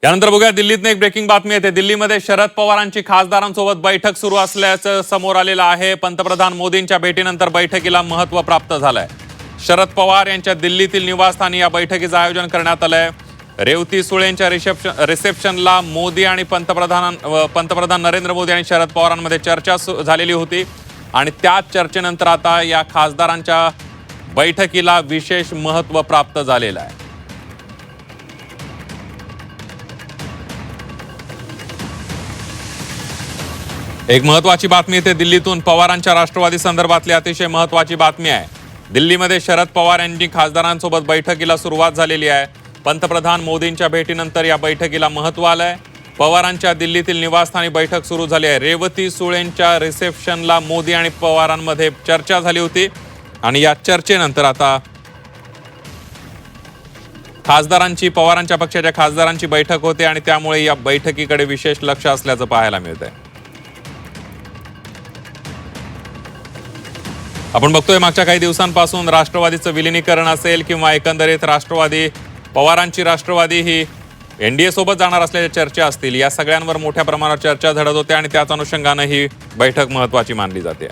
यानंतर बघूया दिल्लीतनं एक ब्रेकिंग बातमी येते। दिल्लीमध्ये शरद पवारांची खासदारांसोबत बैठक सुरू असल्याचं समोर आलेलं आहे। पंतप्रधान मोदींच्या भेटीनंतर बैठकीला महत्त्व प्राप्त झालंय। शरद पवार यांच्या दिल्लीतील निवासस्थानी या बैठकीचं आयोजन करण्यात आलंय। रेवती सुळेंच्या रिसेप्शनला मोदी आणि पंतप्रधान नरेंद्र मोदी आणि शरद पवारांमध्ये चर्चा झालेली होती आणि त्याच चर्चेनंतर आता या खासदारांच्या बैठकीला विशेष महत्त्व प्राप्त झालेलं आहे। एक महत्त्वाची बातमी येते दिल्लीतून। पवारांच्या राष्ट्रवादी संदर्भातली अतिशय महत्त्वाची बातमी आहे। दिल्लीमध्ये शरद पवार यांची खासदारांसोबत बैठकीला सुरुवात झालेली आहे। पंतप्रधान मोदींच्या भेटीनंतर या बैठकीला महत्त्व आलंय। पवारांच्या दिल्लीतील निवासस्थानी बैठक सुरू झाली आहे। रेवती सुळेंच्या रिसेप्शनला मोदी आणि पवारांमध्ये चर्चा झाली होती आणि या चर्चेनंतर आता पवारांच्या पक्षाच्या खासदारांची बैठक होते आणि त्यामुळे या बैठकीकडे विशेष लक्ष असल्याचं पाहायला मिळतंय। आपण बघतोय मागच्या काही दिवसांपासून राष्ट्रवादीचं विलीनीकरण असेल किंवा एकंदरीत पवारांची राष्ट्रवादी ही एनडीए सोबत जाणार असल्याच्या चर्चा असतील, या सगळ्यांवर मोठ्या प्रमाणावर चर्चा झडत होते आणि त्याच अनुषंगाने ही बैठक महत्त्वाची मानली जाते।